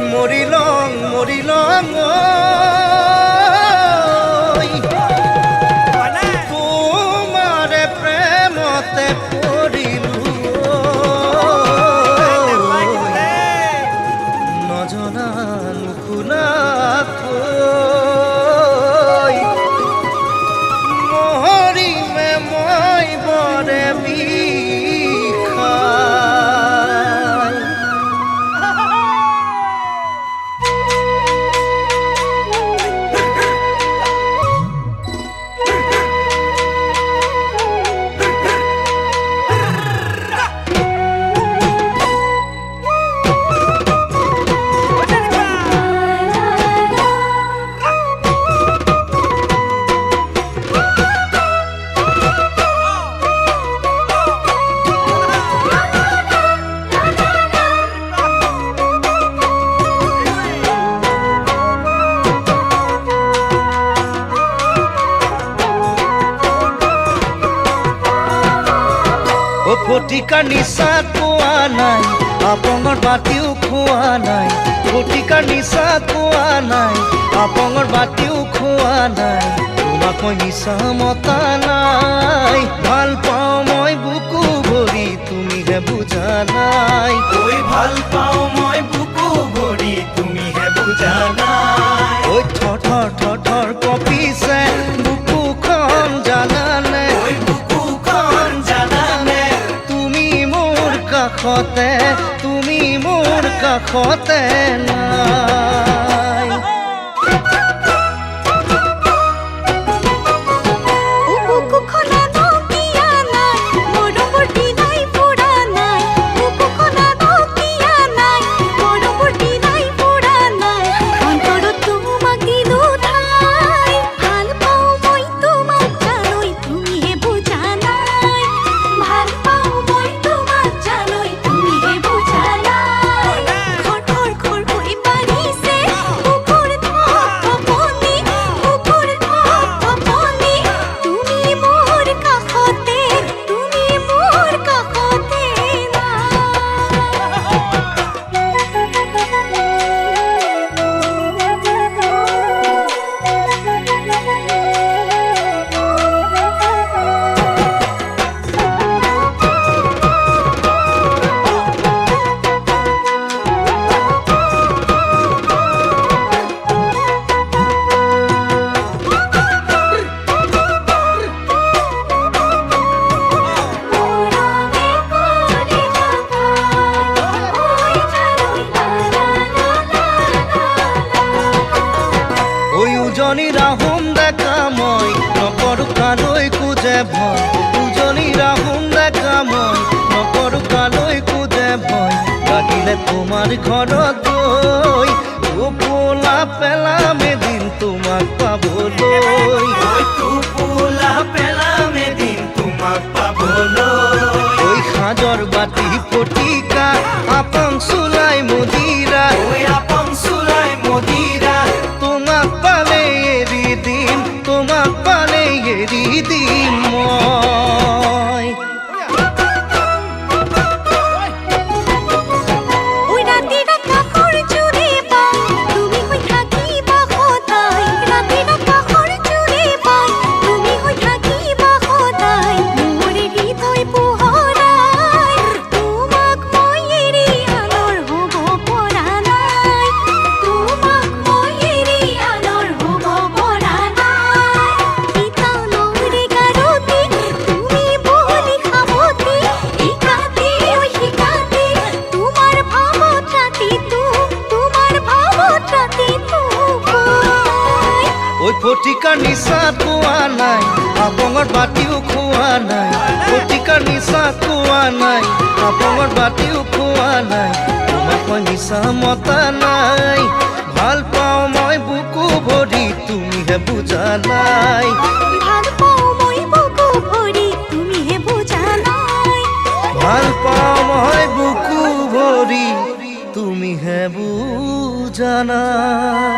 মৰিলং তোমাৰে প্ৰেমতে পড়িলু নজনা নুশুনা মহৰিমে মই বৰে ফটিকা নিচা খোৱা নাই আপঙৰ বাতিও খোৱা নাই ফটিকা নিচা খোৱা নাই আপঙৰ বাতিও খোৱা নাই তোমাক মই নিচা মতা নাই ভাল পাওঁ মই বুকু ভৰি তুমিহে বুজা নাই ঐ ভাল পাওঁ মই বুকু ভৰি তুমিহে বুজা নাই ঐ থৰ থৰ কঁপিছে বুকুখন জানানে ঐ বুকুখন জানানে তুমি মোৰ কাষতে নাই উজনি ৰাহুম দেখা মই নকৰো কালৈ কোজে ভয় উজনি ৰাহুম দেখা মই নকৰো কালৈ কোজে ভয় লাগিলে তোমাৰ ঘৰত গৈ টোপোলা পেলাম এদিন তোমাক পাবলৈ টোপোলা পেলাম এদিন তোমাক পাবলৈ ঐ সাজৰ বাতি ফটিকা আপং চুলাই মদিৰা আপং চুলাই মদিৰা তোমাক পালে এৰি দিম মই ফটিকা নিচা খোৱা নাই আপঙৰ বাতিও খোৱা নাই ফটিকা নিচা খোৱা নাই আপঙৰ বাতিও খোৱা নাই তোমাক মই নিচা মতা নাই ভাল পাওঁ মই বুকু ভৰি তুমিহে বুজা নাই ভাল পাওঁ মই বুকু ভৰি তুমিহে বুজা নাই ভাল পাওঁ মই বুকু ভৰি তুমিহে বুজা নাই